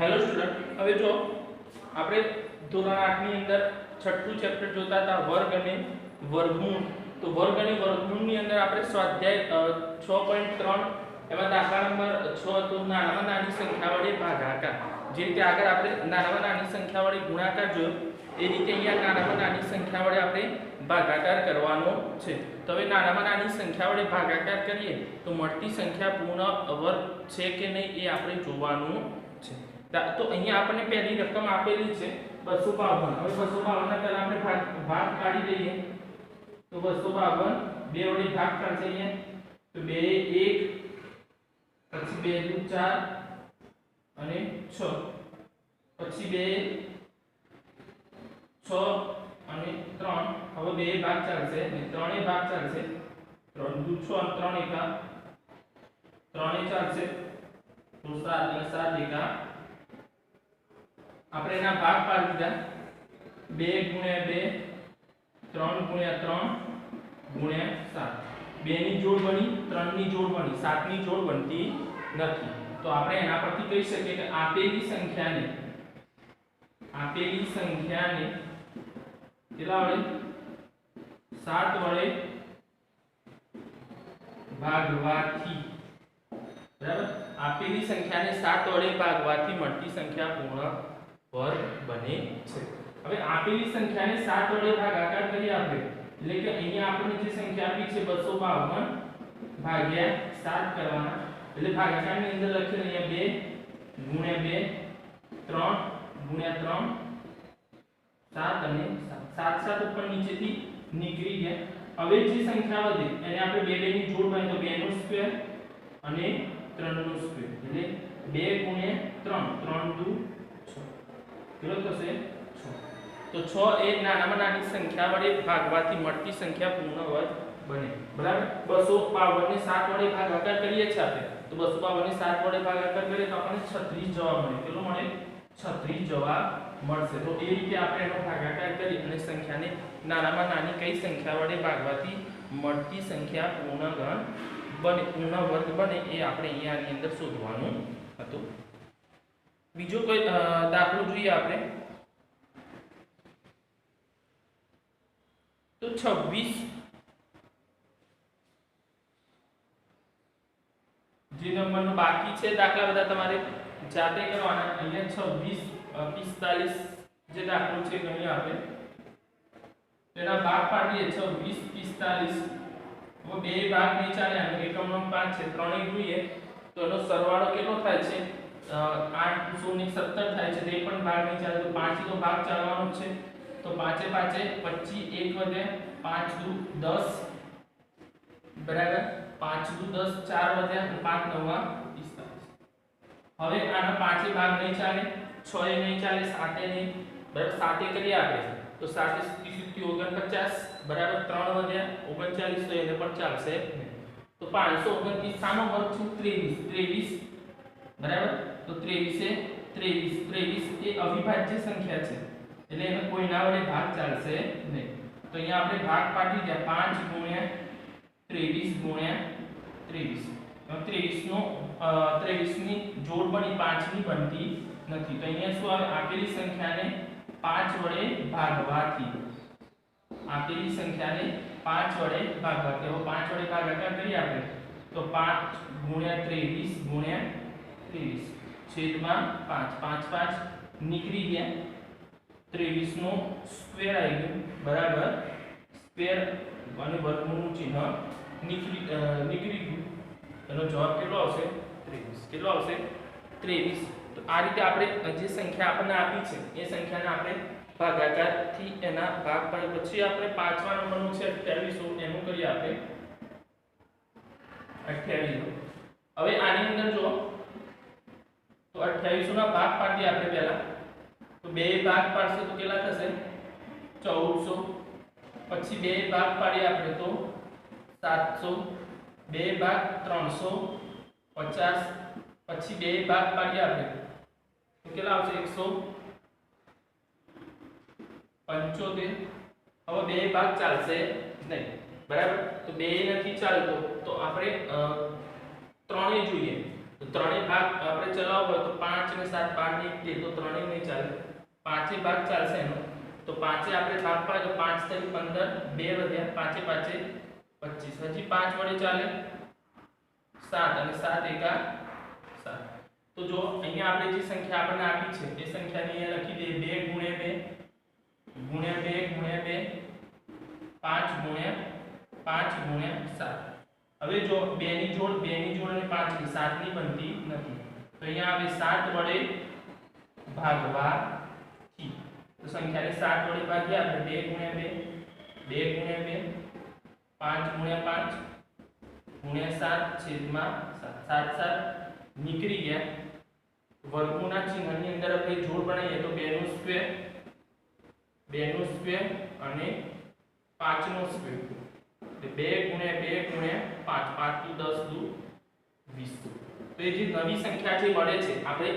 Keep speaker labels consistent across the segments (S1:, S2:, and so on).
S1: Hello student, હવે જો આપણે ધોરણ 8 ની અંદર છઠ્ઠું ચેપ્ટર જોતા હતા વર્ગ અને વર્ગમૂળ. તો વર્ગ અને વર્ગમૂળની અંદર આપણે સ્વાધ્યાય 6.3 એમાં દાખલા નંબર 6 હતો નાનામાં નાની સંખ્યા વડે ભાગાકાર. જે રીતે આગળ આપણે નાનામાં નાની સંખ્યા વડે ગુણાકાર જોયો એ રીતે અહીંયા નાનામાં નાની સંખ્યા વડે આપણે ભાગાકાર કરવાનો છે. તો હવે નાનામાં નાની સંખ્યા વડે ભાગાકાર કરીએ તો મળતી સંખ્યા પૂર્ણ વર્ગ છે કે નહીં એ આપણે જોવાનું છે. તો અહીંયા આપણને પહેલી રકમ આપેલી છે 252. હવે 252 ના પહેલા આપણે ભાગ કાઢી દઈએ. તો 252 બે વડે ભાગ કાઢશે અહીંયા. તો 2 1 પછી 2 4 અને 6 પછી 2 6 અને 3. હવે બે ભાગ ચાલશે અને ત્રણેય ભાગ ચાલશે. 3 દુ 6 3 એકા ત્રણેય ચાલશે. તો 7 અને 7 એકા આપણે એના ભાગ પાડી દીધા 2 * 2 3 * 3 * 7. 2 ની જોડ બની 3 ની જોડ બની 7 ની જોડ બનતી નથી. તો આપણે એના પરથી કહી શકીએ કે આપેલી સંખ્યાને કેટલા વડે 7 વડે ભાગવાથી, બરાબર, આપેલી સંખ્યાને 7 વડે ભાગવાથી મળતી સંખ્યા પૂર્ણ વર્ગ બને છે. હવે આપેલી સંખ્યાને 7 વડે ભાગાકાર કરીએ આપણે, એટલે કે અહીંયા આપણને જે સંખ્યા આપી છે 252 ભાગ્યા 7 કરવાના. એટલે ભાગાકારની અંદર લખીએ અહીંયા 2 * 2 3 * 3 7 અને 7 7 ઉપર નીચેથી નીકળી ગયા. હવે જે સંખ્યા વધે એને આપણે 2 2 ની જોડ બને તો 2 નો સ્ક્વેર અને 3 નો સ્ક્વેર, એટલે 2 * 3 3 દુ 6 કેટલો થશે 6. તો 6 એ નાનામાં નાની સંખ્યા વડે ભાગવાથી મળતી સંખ્યા પૂર્ણ વર્ગ બને. બરાબર, 252 ને 7 વડે ભાગાકાર કરીએ છીએ આપણે. તો 252 ને 7 વડે ભાગાકાર કરીએ તો આપણને 36 જવાબ મળે. કેટલો મળે 36 જવાબ મળશે. તો એ રીતે આપણે એનો ભાગાકાર કરી અને સંખ્યાને નાનામાં નાની કઈ સંખ્યા વડે ભાગવાથી મળતી સંખ્યા પૂર્ણ વર્ગ બને એ આપણે અહીંયાની અંદર શોધવાનું હતું. બીજો કોઈ દાખલો જોઈએ આપણે. તો 26 જે નંબરનો બાકી છે દાખલા બધા તમારે જાતે કરવાના. અહીંયા 26 45 જે દાખલો છે ગણી આપણે તેના ભાગ પાડીએ 26 45. હવે બે ભાગ નહીં ચાલે, આનો એકમનો 5 છે, ત્રણેય જોઈએ તો એનો સરવાળો કેટલો થાય છે 8 * 17 થાય છે. તે પણ ભાગ નહીં ચાલે તો 5 નો ભાગ ચાલવાનો છે. તો 5 * 5 25 1 વધે 5 દુ 10 બરાબર 5 દુ 10 4 વધ્યા 5 9 45. હવે આના 5 ભાગ નહીં ચાલે, 6 એ નહીં ચાલે, 7 એ નહીં, બરાબર 7 એ કરી આપે તો 7 * 49 બરાબર 3 વધ્યા 39 તો એને પણ ચાલશે. તો 529 સાનો વર્ગ છે 23 બરાબર. તો 23 એ અવિભાજ્ય સંખ્યા છે એટલે એને કોઈના વડે ભાગ ચાલશે નહીં. તો અહીંયા આપણે ભાગ પાડી દીધા 5 * 23 * 23. 23 ની જોડ બની 5 ની બનતી નથી. તો અહીંયા શું આવે આપેલી સંખ્યાને 5 વડે ભાગવાથી, આપેલી સંખ્યાને 5 વડે ભાગવાથી. હવે 5 વડે ભાગાકાર કરીએ આપણે તો 5 * 23 * 23 છેદમાં 5 5 5 નીકળી ગયા. 23 નો સ્ક્વેર આવી ગયો બરાબર સ્ક્વેર અને વર્ગમૂળનું ચિહ્ન નીકળી ગયું. એનો જવાબ કેટલો આવશે 23. કેટલો આવશે 23. તો આ રીતે આપણે જે સંખ્યા આપણને આપી છે એ સંખ્યાને આપણે ભાગાકારથી એના ભાગ પાડી પછી આપણે પાંચમા નંબરનું છે 28 એનું કરીએ આપણે 28. હવે આની અંદર જો તો 28 ના ભાગ પાડીએ આપણે પહેલા. તો બે ભાગ પાડશે તો કેટલા થશે 1400. પછી બે ભાગ પાડીએ આપણે તો 700. બે ભાગ 350. પછી બે ભાગ પાડીએ આપણે તો કેટલા આવશે 175. હવે બે ભાગ ચાલશે નહીં બરાબર. તો બે નથી ચાલતો તો આપણે ત્રણેય જોઈએ. તો ત્રણેય ભાગ આપણે ચલાવવો હોય તો 5 અને 7 5 ની 1 તો ત્રણેય નહીં ચાલે, પાંચે ભાગ ચાલશે એનો, તો પાંચે આપણે ભાગ પાડે તો 5 તરી 15, 2 વધ્યા, પાંચે પાંચે 25, હજી 5 વડે ચાલે 7 અને 7 એકા 7. તો જો અહીંયા આપણે જે સંખ્યા આપણને આપી છે એ સંખ્યાને અહીંયા લખી દઈએ 2 * 2 ગુણ્યા 2 ગુણ્યા 2 5 ગુણ્યા 7. હવે જો 2 ની જોડ અને 5 ની 7 ની બનતી નથી, તો અહીંયા આવે 7 વડે ભાગવાથી. તો સંખ્યાને 7 વડે ભાગીએ આપણે 2 * 2 5 * 5 ગુણ્યા 7 છેદમાં 7 7 નીકળી ગયા. વર્ગમૂળના ચિહ્નની અંદર આપણે જોડ બનાવીએ તો 2 નો સ્ક્વેર અને 5 નો સ્ક્વેર, એટલે 2 * 2 * 5 5 * 10 = 20. તો એ જે નવી સંખ્યા જે મળે છે આપણે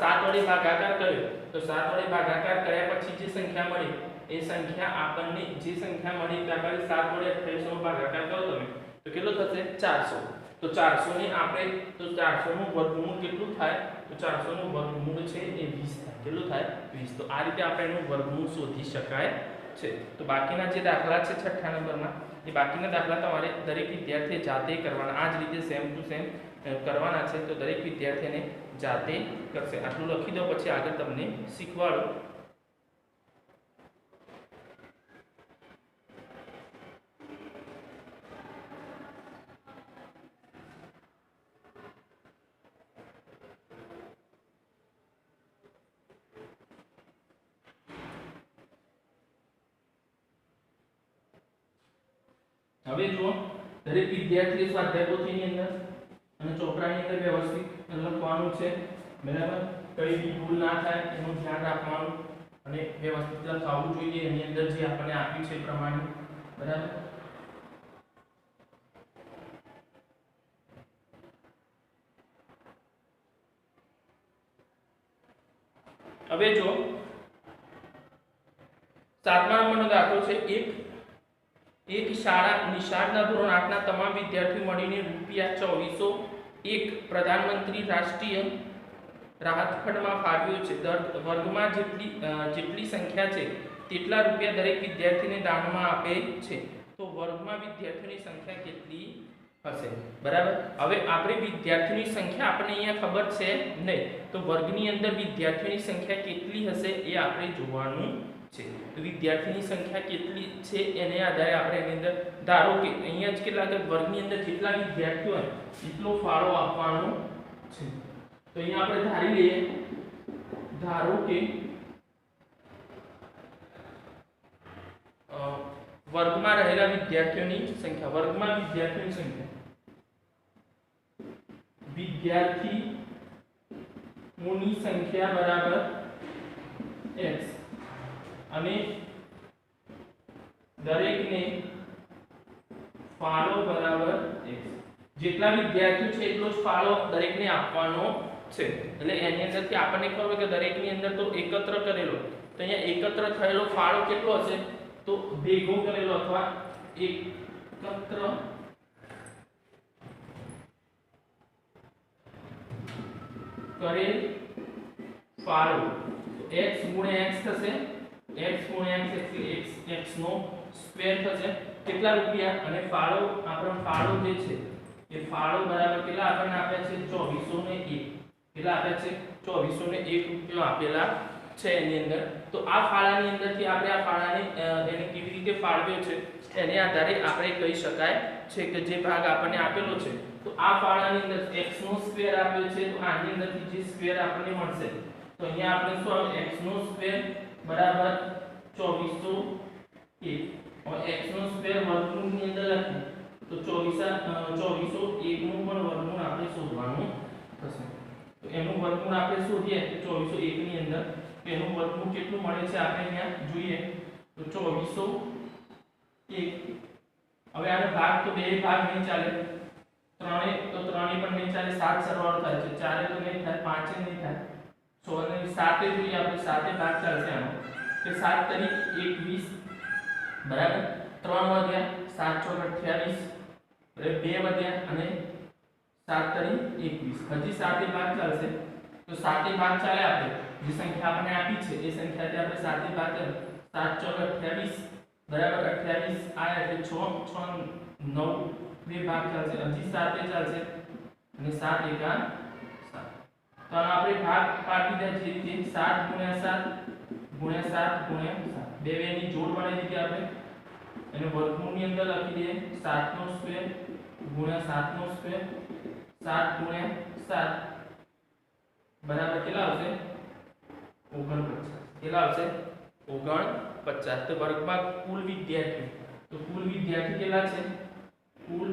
S1: 7 વડે ભાગાકાર કર્યો, તો 7 વડે ભાગાકાર કર્યા પછી જે સંખ્યા મળી એ સંખ્યા આપણને જે સંખ્યા મળી તે આપણે 7 વડે 28 નો ભાગાકાર કરો તમે તો કેટલો થશે 400. તો 400 ને આપણે તો 400 નું વર્ગમૂળ કેટલું થાય, તો 400 નું વર્ગમૂળ છે એ 20 થાય. કેટલું થાય 20. તો આ રીતે આપણે એનું વર્ગમૂળ શોધી શકાય છે. તો બાકીના જે દાખલા છે છઠ્ઠા નંબરના એ બાકીના દાખલા તમારે દરેક વિદ્યાર્થીએ જાતે કરવાના, આ જ રીતે સેમ ટુ સેમ કરવાના છે. તો દરેક વિદ્યાર્થીને જાતે કરશે. આટલું લખી દો પછી આગળ તમને શીખવાડો. હવે જુઓ દરેક વિદ્યાર્થીએ સ્વાધ્યાય પોથીની અંદર અને ચોપડાની અંદર વ્યવસ્થિત લખવાનું છે, બરાબર. કઈ બી ભૂલ ના થાય એનું ધ્યાન રાખવાનું અને વ્યવસ્થિત લખાવવું જોઈએ એની અંદર જે આપણને આપ્યું છે એ પ્રમાણે, બરાબર. હવે જો 7મા નંબરનો દાખલો છે. એક શાળા નિશાળના ધોરણ 8 ના તમામ વિદ્યાર્થીઓ મળીને ₹2401 પ્રધાનમંત્રી રાષ્ટ્રીય રાહત ફંડમાં ફાળવ્યો છે. વર્ગમાં જેટલી સંખ્યા છે તેટલા રૂપિયા દરેક વિદ્યાર્થીને દાનમાં આપે છે. તો વર્ગમાં વિદ્યાર્થીઓની સંખ્યા કેટલી હશે, બરાબર. હવે આપણે વિદ્યાર્થીઓની સંખ્યા આપણને અહીંયા ખબર છે નહીં, તો વર્ગની અંદર વિદ્યાર્થીઓની સંખ્યા કેટલી હશે એ આપણે જોવાનું છે. તો વિદ્યાર્થીની સંખ્યા કેટલી છે એને આધારે આપણે એની અંદર ધારો કે અહીંયા જ કેટલા કે વર્ગની અંદર જેટલા વિદ્યાર્થીઓ હોય એટલો ફાળો આપવાનો છે. તો અહીંયા આપણે ધારી લઈએ, ધારો કે વર્ગમાં રહેલા વિદ્યાર્થીઓની સંખ્યા, વર્ગમાં વિદ્યાર્થીઓની સંખ્યા, વિદ્યાર્થીઓની સંખ્યા બરાબર x અને દરેકને ફાળો બરાબર x. જેટલા વિદ્યાર્થીઓ છે એટલો જ ફાળો દરેકને આપવાનો છે. એટલે એની અંદરથી આપણને ખબર કે દરેકની અંદર તો એકત્ર કરેલો, તો અહીંયા એકત્ર થયેલો ફાળો કેટલો હશે, તો ભેગો કરેલો અથવા એકત્ર કરેલ ફાળો x ગુણ્યા x થશે, x ગુણ્યા x એટલે x નો સ્ક્વેર થશે. કેટલા રૂપિયા અને ફાળો આપણો ફાળો જે છે એ ફાળો બરાબર કેટલા આપણને આપ્યા છે 2401. કેટલા આપ્યા છે 2401 રૂપિયા આપેલા છે એની અંદર. તો આ ફાળાની અંદરથી આપણે આ ફાળાને એને કેવી રીતે ફાળવ્યો છે એને આધારે આપણે કહી શકાય છે કે જે ભાગ આપણને આપેલો છે તો આ ફાળાની અંદર x નો સ્ક્વેર આપ્યો છે, તો આની અંદરથી જે સ્ક્વેર આપણને મળશે તો અહીંયા આપણે શું આવે x નો સ્ક્વેર બરાબર 2401. હવે x નો સ્ક્વેર વર્ગમૂળની અંદર લખીએ તો 2401 નું પણ વર્ગમૂળ આપણે શોધવાનું થશે. તો એનું વર્ગમૂળ આપણે શોધીએ તો 2401 ની અંદર તો એનું વર્ગમૂળ કેટલું મળે છે આપણે અહીંયા જોઈએ તો 2401. હવે આનો ભાગ તો બે ભાગ નહીં ચાલે, ત્રણે પણ નહીં ચાલે, 7 સરવાળો થાય છે, 4 તો નહીં થાય, 5 નહીં થાય, 6 ને 7 જોઈએ આપણે, 7 ભાગ ચાલશે આનો કે 7 તરી 21 બરાબર. 3 વધ્યા 7 ચોક 28 2 વધ્યા અને 7 તરી 21 હજી 7 ભાગ ચાલશે તો 7 ભાગ ચાલે આપણે જે સંખ્યા આપણને આપી છે એ સંખ્યાથી આપણે 7 ભાગ કરીએ 7 ચોક 28 બરાબર 28 આ એટલે 6 6 9 બે ભાગ ચાલશે હજી 7 ચાલશે અને 7 એકા 7 તો આપણે ભાગ પાડી દે જે રીતે 7 ગુણ્યા 7 ગુણ્યા 7 ગુણ્યા 7 બે ની જોડ બનાવી દીધી આપણે એને વર્ગમૂળની અંદર લખી દઈએ 7 નો સ્ક્વેર ગુણ્યા 7 નો સ્ક્વેર 7 ગુણ્યા 7 બરાબર કેટલા આવશે 49 કેટલા આવશે 49 તો વર્ગમાં કુલ વિદ્યાર્થી કેટલા છે કુલ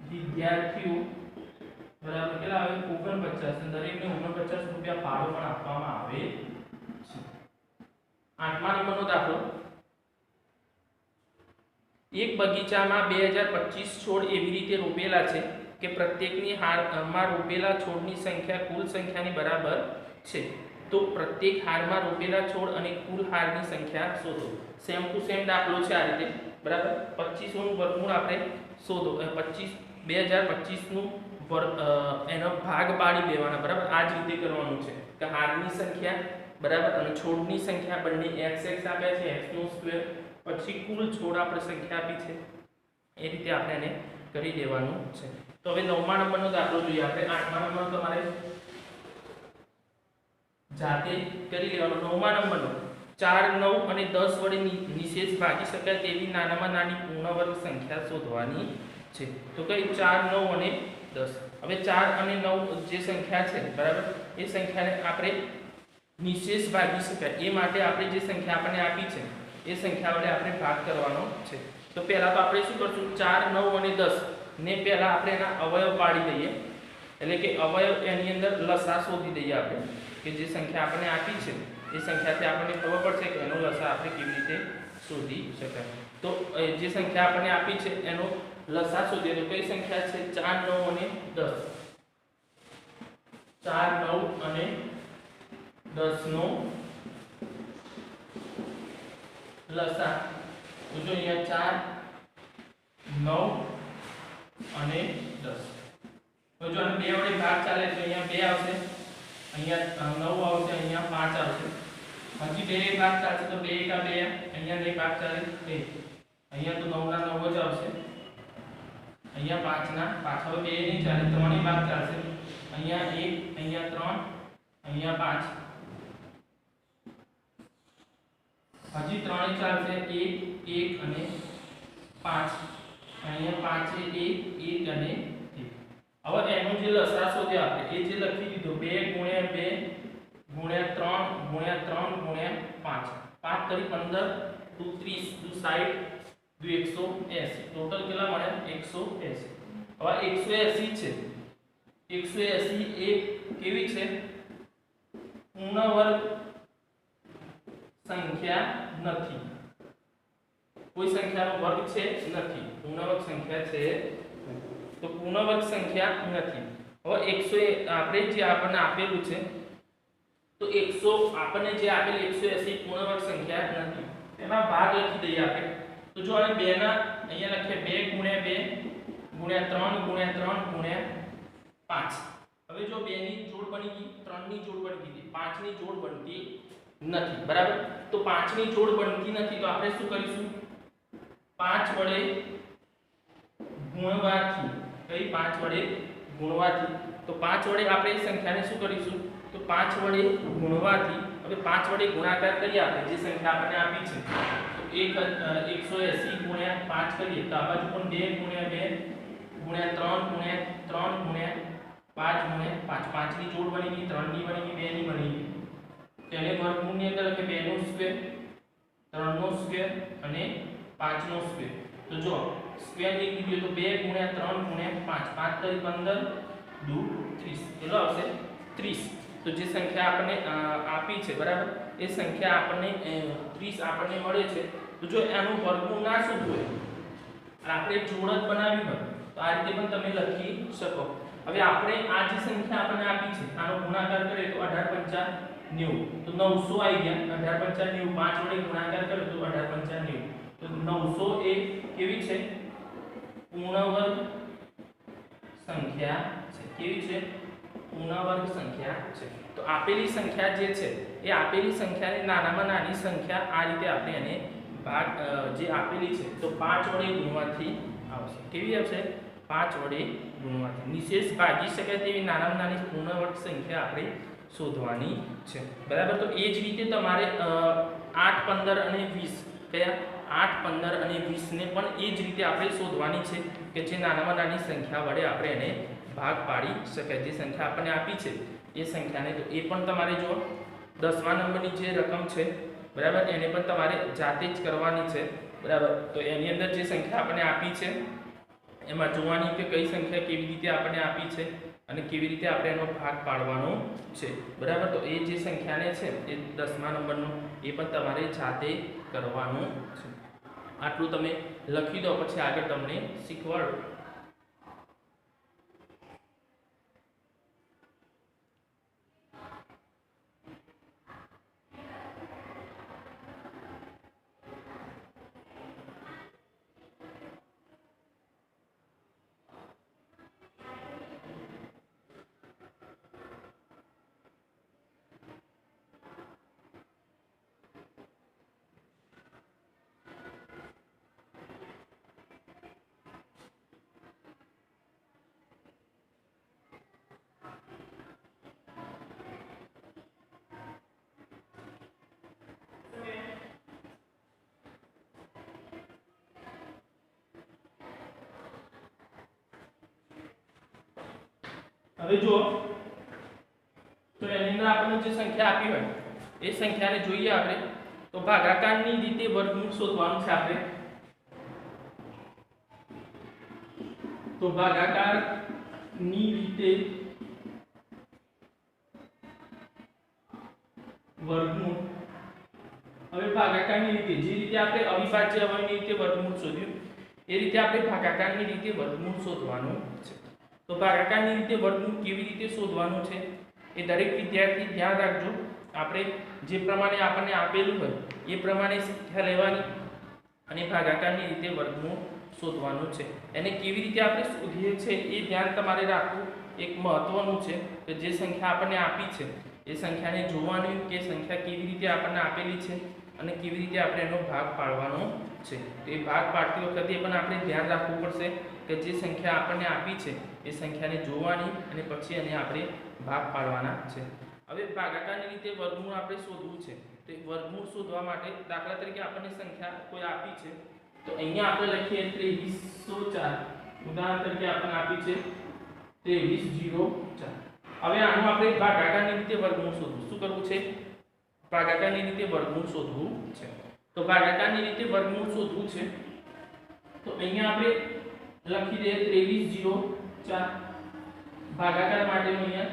S1: વિદ્યાર્થીઓ બરાબર કેટલા આવે 49 દરેકને 49 રૂપિયા ભાડો પણ આપવામાં આવે છે 8મા નંબરનો દાખલો એક બગીચામાં 2025 છોડ એવી રીતે રોપેલા છે કે પ્રત્યેકની હારમાં રોપેલા છોડની સંખ્યા કુલ સંખ્યાની બરાબર છે તો પ્રત્યેક હારમાં રોપેલા છોડ અને કુલ હારની સંખ્યા શોધો સેમ ટુ સેમ દાખલો છે આ રીતે બરાબર 25 નું વર્ગમૂળ આપણે શોધો 2025 નું એનો ભાગ પાડી દેવાના બરાબર આ જ રીતે કરવાનું છે કે હારની સંખ્યા બરાબર અને છોડની સંખ્યા બંને x આપ્યા છે x નો સ્ક્વેર પછી કુલ છોડ આપણે સંખ્યા આપી છે એ રીતે આપણે એને કરી દેવાનું છે તો હવે 9મા નંબરનો દાખલો જોઈએ આપણે 8મા નંબર તમારે જાતે કરી લેવાનો 9મા નંબરનો 4 9 અને 10 વડે નિશેષ ભાગી શકાય તેવી નાનામાં નાની પૂર્ણ વર્ગ સંખ્યા શોધવાની છે તો કઈ 4 9 અને 10 હવે 4 અને 9 જે સંખ્યા છે બરાબર એ સંખ્યાને આપણે નિશેષ ભાગી શકાય એ માટે આપણે જે સંખ્યા આપણને આપી છે એ સંખ્યા વડે આપણે ભાગ કરવાનો છે તો પહેલા તો આપણે શું કરશું 4 9 અને 10 ને પહેલા આપણે એના અવયવ પાડી દઈએ એટલે કે અવયવ એની અંદર લસા શોધી દઈએ આપણે કે જે સંખ્યા આપણને આપી છે એ સંખ્યાથી આપણને ખબર પડશે કે એનો લસા આપણે કેવી રીતે શોધી શકાય તો જે સંખ્યા આપણને આપી છે એનો લસા શોધીએ તો કઈ સંખ્યા છે 4 9 અને 10 4 9 અને 10 નો લસા તો જો અહીંયા 4 9 અને 10 તો જો આને 2 વડે ભાગ ચાલે તો અહીંયા 2 આવશે અહીંયા 9 આવશે અહીંયા 5 આવશે હજી 2 ભાગ ચાલશે તો 2 એકા 2 અહીંયા 2 ભાગ ચાલે 2 અહીંયા તો 9 ના 9 જ આવશે અહીંયા 5 ના પાછળ 2 નહીં ચાલે 3 ભાગ ચાલશે અહીંયા 1 અહીંયા 3 અહીંયા 5 હજી 3 ચાલશે 1 1 અને 5 અહીંયા 5 એ 1 1 અને 1 હવે એનું જે લસા શોધ્યો આપણે એ જે લખી દીધો 2 ગુણ્યા 2 ગુણ્યા 3 ગુણ્યા 5 5 કરી 15 2 30 2 60 2 180 ટોટલ કેટલા મળ્યા 180 હવે 180 છે 180 એ કેવી છે પૂર્ણ વર્ગ સંખ્યા નથી કોઈ સંખ્યાનો વર્ગ છે નથી પૂર્ણ વર્ગ સંખ્યા છે તો પૂર્ણ વર્ગ સંખ્યા નથી હવે 100 આપણે જે આપણને આપેલું છે તો 100 આપણને જે આપેલ 180 પૂર્ણ વર્ગ સંખ્યા નથી તેના ભાગ લખી દઈએ આપણે તો જો આને 2 ના અહીંયા લખીએ 2 ગુણ્યા 2 ગુણ્યા 3 ગુણ્યા 5 હવે જો 2 ની જોડ બની ગઈ 3 ની જોડ બની ગઈ 5 ની જોડ બનતી નથી બરાબર તો 5 ની જોડ બનતી નથી તો આપણે શું કરીશું 5 વડે ગુણવાથી કઈ 5 વડે ગુણવાથી તો 5 વડે આપણે સંખ્યાને શું કરીશું તો 5 વડે ગુણવાથી હવે 5 વડે ગુણાકાર કરીએ આપણે જે સંખ્યા આપણને આપી છે તો 180 ગુણ્યા 5 કરીએ તો આ બાજુ પણ 2 ગુણ્યા 2 ગુણ્યા 3 ગુણ્યા 3 ગુણ્યા 5 ગુણ્યા 5 5 ની જોડ બની ગઈ 3 ની બની ગઈ 2 ની બની ગઈ તેને વર્ગમૂળની અંદર કે 2 નો સ્ક્વેર 3 નો સ્ક્વેર અને 5 નો સ્ક્વેર તો જો સ્ક્વેર લીધી દીધો તો 2 ગુણ્યા 3 ગુણ્યા 5 5 તરી 15 2 30 કેટલો આવશે 30 તો જે સંખ્યા આપણને આપી છે બરાબર એ સંખ્યા આપણને 30 આપણને મળે છે તો જો આનું વર્ગમૂળ ના શોધવું હોય આપણે જોડ જ બનાવી હોય તો આ રીતે પણ તમે લખી શકો હવે આપણે આ જે સંખ્યા આપણને આપી છે આનો ગુણાકાર કરીએ તો 18 5 90 તો 900 આવી ગયા 18 5 90 5 વડે ગુણાકાર કરીએ તો 18 5 90 તો 900 એ કેવી છે પૂર્ણ વર્ગ સંખ્યા છે. કેવી છે? પૂર્ણ વર્ગ સંખ્યા છે. તો આપેલી સંખ્યા જે છે એ આપેલી સંખ્યાને નાનામાં નાની સંખ્યા આ રીતે આપણે એને ભાગ જે આપેલી છે તો 5 વડે ગુણવાથી આવશે. કેવી આવશે? 5 વડે ગુણવાથી. નિશેષ ભાગી શકાય તેવી નાનામાં નાની પૂર્ણ વર્ગ સંખ્યા આપણે શોધવાની છે. બરાબર. તો એ જ રીતે તમારે 8, 15 અને 20 કયા 8, 15 અને 20 ને પણ એ જ રીતે આપણે શોધવાની છે કે જે નાનામાં નાની સંખ્યા વડે આપણે એને ભાગ પાડી શકાય. જે સંખ્યા આપણને આપી છે એ સંખ્યાને તો એ પણ તમારે જો 10મા નંબરની જે રકમ છે બરાબર એને પણ તમારે જાતે જ કરવાની છે. બરાબર. તો એની અંદર જે સંખ્યા આપણને આપી છે એમાં જોવાની કે કઈ સંખ્યા કેવી રીતે આપણને આપી છે અને કેવી રીતે આપણે એનો ભાગ પાડવાનો છે. બરાબર. તો એ જે સંખ્યાને છે એ 10મા નંબરનો એ પણ તમારે જાતે કરવાનું છે. આટલું તમે લખી દો પછી આગળ તમને શીખવાડો. હવે જો તો એની અંદર આપણને જે સંખ્યા આપી હોય એ સંખ્યાને જોઈએ આપણે તો ભાગાકારની રીતે વર્ગમૂળ શોધવાનું છે આપણે. તો ભાગાકારની રીતે વર્ગમૂળ. હવે ભાગાકારની રીતે જે રીતે આપણે અવિભાજ્ય અવયવની રીતે વર્ગમૂળ શોધ્યું એ રીતે આપણે ભાગાકારની રીતે વર્ગમૂળ શોધવાનું છે. તો ભાગાકારની રીતે વર્ગમૂળ કેવી રીતે શોધવાનું છે એ દરેક વિદ્યાર્થી ધ્યાન રાખજો. આપણે જે પ્રમાણે આપણને આપેલું હોય એ પ્રમાણે સંખ્યા લેવાની અને ભાગાકારની રીતે વર્ગમૂળ શોધવાનું છે. એને કેવી રીતે આપણે શોધીએ છીએ એ ધ્યાન તમારે રાખવું એક મહત્વનું છે કે જે સંખ્યા આપણને આપી છે એ સંખ્યાને જોવાની કે સંખ્યા કેવી રીતે આપણને આપેલી છે અને કેવી રીતે આપણે એનો ભાગ પાડવાનો છે. એ ભાગ પાડતી વખતે પણ આપણે ધ્યાન રાખવું પડશે કે જે સંખ્યા આપણને આપી છે એ સંખ્યાને જોવાની અને પછી એને આપણે ભાગ પાડવાના છે. હવે ભાગાકારની રીતે વર્ગમૂળ આપણે શોધવું છે. તો વર્ગમૂળ શોધવા માટે દાખલા તરીકે આપણને સંખ્યા કોઈ આપી છે તો અહીંયા આપણે લખીએ 2304. ઉદાહરણ તરીકે આપણને આપી છે 2304. હવે આનું આપણે ભાગાકારની રીતે વર્ગમૂળ શોધવું. શું કરવું છે? ભાગાકારની રીતે વર્ગમૂળ શોધવું છે. તો ભાગાકારની રીતે વર્ગમૂળ શોધવું છે તો અહીંયા આપણે લખી દઈએ 2304 ભાગાકાર માટેનું અહીંયા.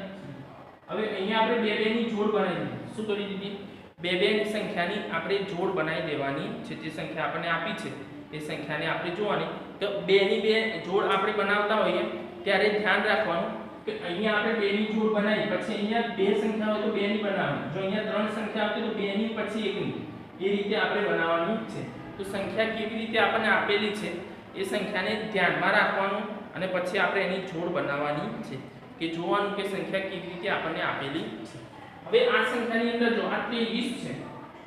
S1: હવે અહીંયા આપણે બે બેની જોડ બનાવી દીધી. શું કરી દીધી? બે ની સંખ્યાની આપણે જોડ બનાવી દેવાની છે. જે સંખ્યા આપણને આપી છે એ સંખ્યાને આપણે જોવાની. તો બે ની બે જોડ આપણે બનાવતા હોઈએ ત્યારે ધ્યાન રાખવાનું કે અહીંયા આપણે બે ની જોડ બનાવી પછી અહીંયા બે સંખ્યા હોય તો બે ની બનાવવાની. જો અહીંયા ત્રણ સંખ્યા આવતી તો બે ની પછી એક ની એ રીતે આપણે બનાવવાની છે. તો સંખ્યા કેવી રીતે આપણને આપેલી છે એ સંખ્યાને ધ્યાનમાં રાખવાનું અને પછી આપણે એની જોડ બનાવવાની છે કે જોવાનું કે સંખ્યા કેવી રીતે આપણને આપેલી છે. હવે આ સંખ્યાની અંદર જો આ 23 છે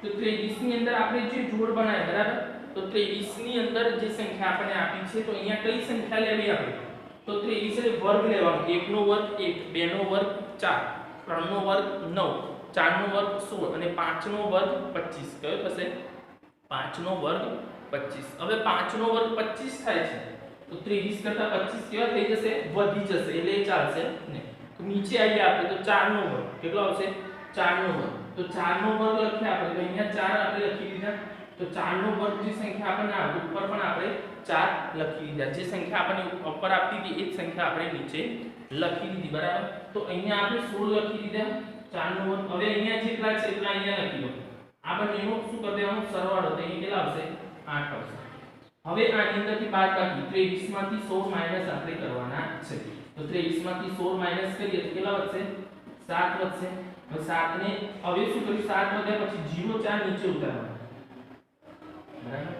S1: તો 23 ની અંદર આપણે જે જોડ બનાવે બરાબર. તો 23 ની અંદર જે સંખ્યા આપણને આપી છે તો અહીંયા કઈ સંખ્યા લેવી આપણે? તો 23 એટલે વર્ગ લેવાનો. 1 નો વર્ગ 1, 2 નો વર્ગ 4, 3 નો વર્ગ 9, 4 નો વર્ગ 16 અને 5 નો વર્ગ 25. કયો થશે? 5 નો વર્ગ 25. હવે 5 નો વર્ગ 25 થાય છે તો 23 કરતા 25 કેવા થઈ જશે? વધી જશે એટલે એ ચાલશે નહીં. તો નીચે આવીએ આપણે તો 4 નો વર્ગ કેટલો આવશે? 4 નો વર્ગ. તો 4 નો વર્ગ લખીએ આપણે તો અહીંયા 4 આપણે લખી દીધા. તો 4 નો વર્ગ જે સંખ્યા આપણને આપી ઉપર પણ આપણે 4 લખી દીધા. જે સંખ્યા આપણને ઉપર આપી હતી એ જ સંખ્યા આપણે નીચે લખી દીધી. બરાબર. તો અહીંયા આપણે 16 લખી દીધા 4 નો વર્ગ. હવે અહીંયા જેટલા છે એટલા અહીંયા લખી દો. આ બંનેનો શું કરી દેવાનો? સરવાળો. તો અહીં કેટલા આવશે? 8 આવશે. હવે આની અંદરથી બાદ બાકી 23 માંથી 16 માઈનસ આપણે કરવાના છે. તો 23 માંથી 16 માઈનસ કરીએ તો કેટલા વધશે? 7 વધશે. હવે 7 ને હવે શું કર્યું? 7 વધ્યા પછી 0 4 નીચે ઉતારવાના. બરાબર.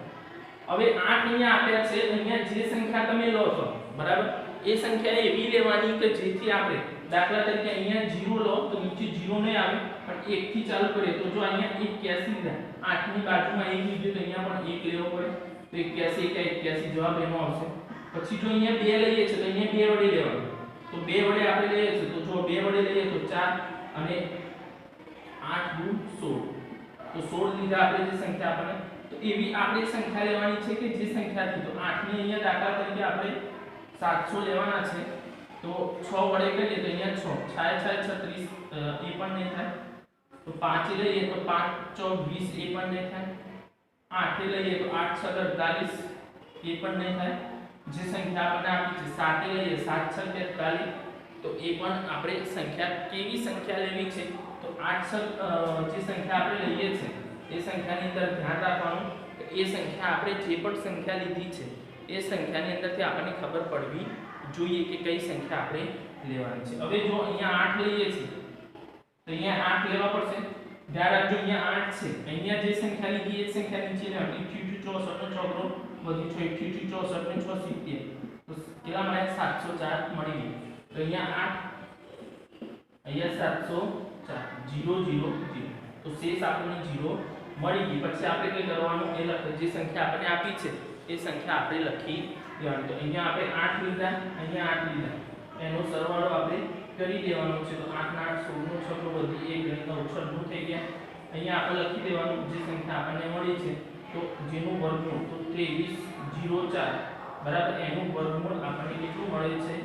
S1: હવે 8 અહીંયા આપ્યા છે. અહીંયા જે સંખ્યા તમે લો છો બરાબર એ સંખ્યા એવી લેવાની કે જેથી આપણે દાખલા તરીકે અહીંયા 0 લો તો નીચે 0 નહીં આવે પણ 1 થી ચાલુ કરીએ તો જો અહીંયા 81 લીધા 8 ની બાજુમાં 1 લીધું તો અહીંયા પણ 1 લેવો પડે તો 81 81 જવાબ એનો આવશે પછી જો અહીંયા 2 લઈએ છે તો અહીંયા 2 વડે લેવાનું તો 2 વડે આપણે લઈએ છે તો જો 2 વડે લઈએ તો 4 અને 8 દુ 16 તો 16 લીધા આપણે જે સંખ્યા આપણને તો એવી આપણે સંખ્યા લેવાની છે કે જે સંખ્યાથી તો 8 ની અહીંયા દાખલા તરીકે આપણે 700 લેવાના છે તો 6 વડે કરીએ તો અહીંયા 6 6 36 એ પણ નહીં થાય તો 5 લઈએ તો 5 4 20 એ પણ નહીં થાય 8 લઈએ તો 8 6 48 એ પણ નહીં થાય જે સંખ્યા આપણને આપી છે 7 લઈએ 7 6 43 તો એ પણ આપણે સંખ્યા કેવી સંખ્યા લેવી છે તો 8 જે સંખ્યા આપણે લઈએ છે એ સંખ્યાની અંદર ધ્યાન રાખવાનું કે એ સંખ્યા આપણે જે પણ સંખ્યા લીધી છે એ સંખ્યાની અંદરથી આપણને ખબર પડવી જોઈએ કે કઈ સંખ્યા આપણે લેવાની છે હવે જો અહીંયા 8 લઈએ છીએ તો અહીંયા 8 લેવા પડશે ધ્યાન રાખજો અહીંયા 8 છે અહીંયા જે સંખ્યા લીધી એ સંખ્યા નીચે લેવાની 88 64 નો ચોગડો વધી 88 64 ને 6 70 તો કેટલા મળે 704 મળી ગયું તો અહીંયા 8 અહીંયા 704 0 0 0 તો શેષ આપણને 0 મળી ગઈ પછી આપણે કઈ કરવાનું એ જે સંખ્યા આપણને આપી છે એ સંખ્યા આપણે લખી દેવાની તો અહીંયા આપણે 8 લીધા અહીંયા 8 લીધા એનો સરવાળો આપણે કરી દેવાનો છે તો 8 ના 8 16 નો છગડો વધી 1 9 96 થઈ ગયા અહીંયા આપણે લખી દેવાનું જે સંખ્યા આપણને મળી છે તો જેનું વર્ગમૂળ તો 2304 બરાબર એનું વર્ગમૂળ આપણને કેટલું મળે છે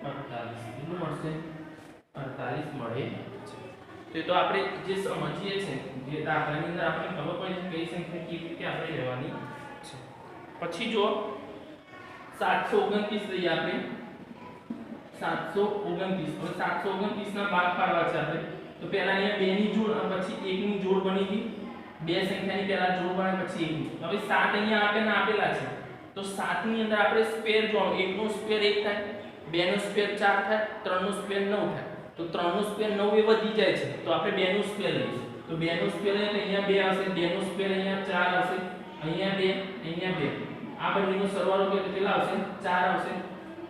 S1: 48 કેટલું મળશે 48 મળે છે તો આપણે જે સમજીએ છે જે દાખલાની અંદર આપણે ખબર પડે છે કઈ સંખ્યા કેવી રીતે આપણે લેવાની છે પછી જો 729 લઈએ આપણે 729 હવે 729 ના ભાગ પાડવા છે આપણે તો પહેલા અહીંયા 2 ની જોડ અને પછી 1 ની જોડ બની ગઈ બે સંખ્યાની પહેલા જોડ બને પછી 1 ની હવે 7 અહીંયા આપેલા છે તો 7 ની અંદર આપણે સ્ક્વેર જોડો 1 નો સ્ક્વેર 1 થાય 2 નો સ્ક્વેર 4 થાય 3 નો સ્ક્વેર 9 થાય તો 3 નો સ્ક્વેર 9 એ વધી જાય છે તો આપણે 2 નો સ્ક્વેર લઈશું તો 2 નો સ્ક્વેર લઈએ તો અહીંયા 2 આવશે 2 નો સ્ક્વેર અહીંયા 4 આવશે અહીંયા 2 અહીંયા 2 આ બંનેનો સરવાળો કેટલા આવશે 4 આવશે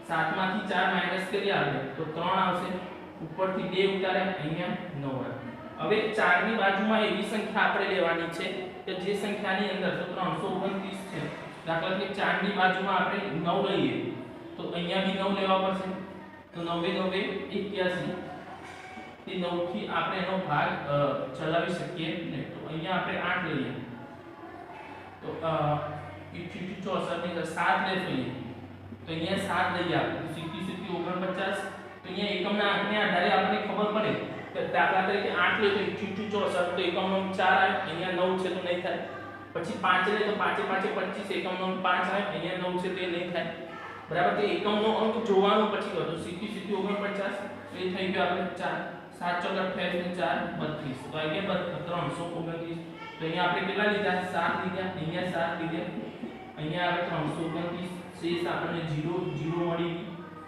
S1: 7 માંથી 4 માઈનસ કરીએ આપણે તો 3 આવશે ઉપરથી 2 ઉતારે અહીંયા 9 આવે હવે 4 ની બાજુમાં એવી સંખ્યા આપણે લેવાની છે કે જે સંખ્યાની અંદર તો 329 છે દાખલા તરીકે 4 ની બાજુમાં આપણે 9 લઈએ તો અહીંયા બી 9 લેવા પડશે તો 9 9 81 તે 9 થી આપણે એનો ભાગ ચલાવી શકીએ નહીં તો અહીંયા આપણે 8 લઈએ તો 64 ની 7 લેશું તો અહીંયા 7 લઈએ આપણે 70 49 તો અહીંયા એકમના આંકને આધારે આપણને ખબર પડે કે દાખલા તરીકે 8 લે તો 64 તો એકમનો 4 આવે અહીંયા 9 છે તો નહીં થાય પછી 5 લે તો 5 5 25 એકમનો 5 આવે અહીંયા 9 છે તો એ નહીં થાય બરાબર તો એકમનો અંક જોવાનો પછી કરો 70 49 એ થઈ ગયો આપણે 4 7 4 28 ને 4 32 તો આ કે 329 તો અહીંયા આપણે કેટલા લીધા 7 લીધા અહીંયા 7 લીધા અહીંયા આપણે 329 શેષ આપણને 0 0 મળી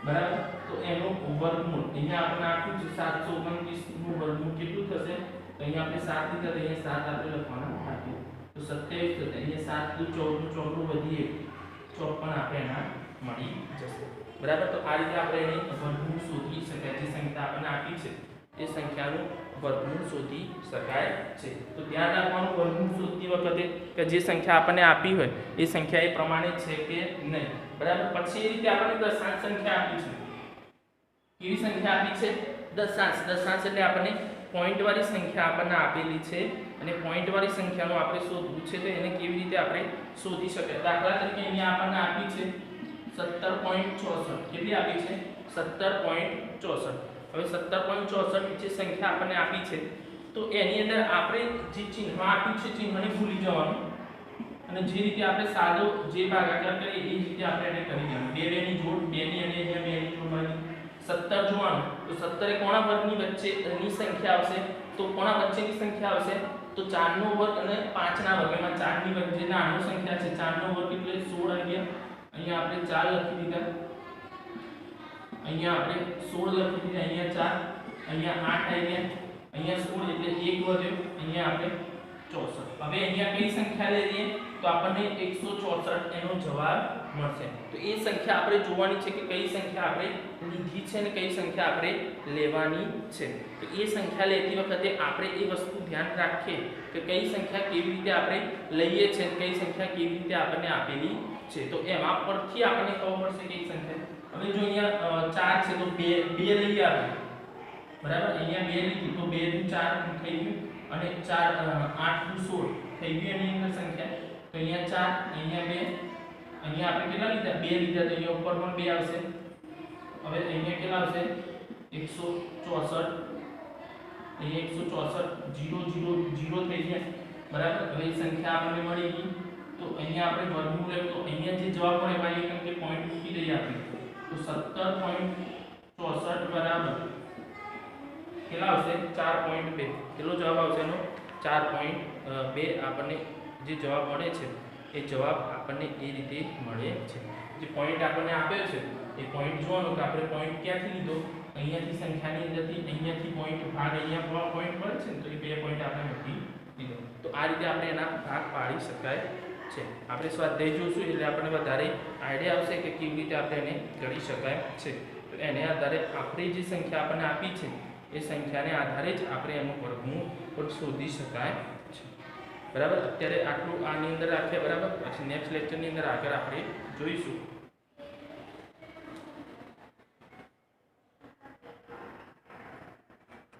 S1: બરાબર તો એનો વર્ગમૂળ અહીંયા આપણે આપ્યું છે 729 નું વર્ગમૂળ કેટલું થશે તો અહીંયા આપણે 7 લીધા તો અહીંયા 7 આપણે લખવાના આપ્યું તો 27 થશે અહીંયા 7 દુ 14 નું ચોગડું વધી 54 આપણે એના મળી જશે બરાબર તો આ રીતે આપણે એની વર્ગમૂળ શોધી શકાય જે સંખ્યા આપણને આપી છે એ સંખ્યાનું વર્ગમૂળ શોધી શકાય છે તો ધ્યાન રાખવાનું વર્ગમૂળ શોધતી વખતે કે જે સંખ્યા આપણને આપી હોય એ સંખ્યા એ પ્રમાણે છે કે નહીં બરાબર પછી એ રીતે આપણને દશાંશ સંખ્યા આપી છે કેવી સંખ્યા આપી છે દશાંશ એટલે આપણને પોઈન્ટ વાળી સંખ્યા આપણને આપેલી છે અને પોઈન્ટ વાળી સંખ્યાનું આપણે શોધવું છે તો એને કેવી રીતે આપણે શોધી શકાય દાખલા તરીકે અહીંયા આપણને આપી છે 17.64 કેટલી આપી છે 17.64 હવે 17.64 જે સંખ્યા આપણને આપી છે તો એની અંદર આપણે જે ચિહ્ન આપ્યું છે ચિહ્નને ભૂલી જવાનું અને જે રીતે આપણે સાદો જે ભાગાકાર કરીએ એ રીતે આપણે એને કરી દેવાનું બે ની જોડ બે ની અને અહીંયા બે ની જોડ મળી 17 જોવાનું તો 17 એ કોના વર્ગની વચ્ચેની સંખ્યા આવશે તો કોના વચ્ચેની સંખ્યા આવશે તો 4 નો વર્ગ અને 5 ના વર્ગ એમાં 4 ની વર્ગ જે નાનો સંખ્યા છે 4 નો વર્ગ એટલે 16 આવી ગયા અહીંયા આપણે 4 લખી દીધા અહીંયા આપણે 16 લખી દીધા અહીંયા 4 અહીંયા 8 આવી ગયા અહીંયા 16 એટલે 1 વધ્યો અહીંયા આપણે 64. હવે અહીંયા કઈ સંખ્યા લઈએ તો આપણને 164 એનો જવાબ મળશે. તો એ સંખ્યા આપણે જોવાની છે કે કઈ સંખ્યા આપણે લીધી છે અને કઈ સંખ્યા આપણે લેવાની છે. તો એ સંખ્યા લેતી વખતે આપણે એ વસ્તુ ધ્યાન રાખીએ કે કઈ સંખ્યા કેવી રીતે આપણે લઈએ છે અને કઈ સંખ્યા કેવી રીતે આપણને આપેલી છે. તો એમાં પરથી આપણને ખબર પડશે કઈ સંખ્યા. હવે જો અહીંયા 4 છે તો 2 લઈએ આપણે, બરાબર. અહીંયા 2 લીધું તો 2 નું 4 થઈ ગયું અને 4 8 નું 16 થઈ ગયું એની અંદર સંખ્યા. તો અહીંયા 4, અહીંયા 2, અહીંયા આપણે કેટલા લીધા? 2 લીધા તો અહીંયા ઉપર પણ 2 આવશે. હવે અહીંયા કેટલા આવશે? 164. અહીંયા 164 0 0 0 થઈ ગયા, બરાબર. હવે એ સંખ્યા આપણને મળી ગઈ. તો અહીંયા આપણે વર્ગમૂળ લેવું તો અહીંયા જે જવાબ મળે ભાઈ કેમ કે પોઈન્ટ મૂકી દઈએ આપણે. તો 17.64 બરાબર કેટલા આવશે? 4.2. કેટલો જવાબ આવશે એનો? 4.2 આપણને જે જવાબ મળે છે એ જવાબ આપણને એ રીતે મળે છે. જે પોઈન્ટ આપણને આપ્યો છે એ પોઈન્ટ જોવાનો કે આપણે પોઈન્ટ ક્યાંથી લીધો? અહીંયાથી સંખ્યાની અંદરથી અહીંયાથી પોઈન્ટ ભાગ અહીંયા પોઈન્ટ મળે છે ને, તો એ 2 પોઈન્ટ આપણે મૂકી દીધો. તો આ રીતે આપણે એના ભાગ પાડી શકાય છે. આપણે સ્વાધ્યાય જોશું એટલે આપણને વધારે આઈડિયા આવશે કે કેવી રીતે આપણે એને ગણી શકાય છે. તો એને આધારે આપણે જે સંખ્યા આપણને આપી છે એ સંખ્યાને આધારે જ આપણે એનું વર્ગમૂળ પણ શોધી શકાય છે, બરાબર. અત્યારે આટલું આની અંદર રાખીએ, બરાબર. પછી નેક્સ્ટ લેક્ચરની અંદર આગળ આપણે જોઈશું.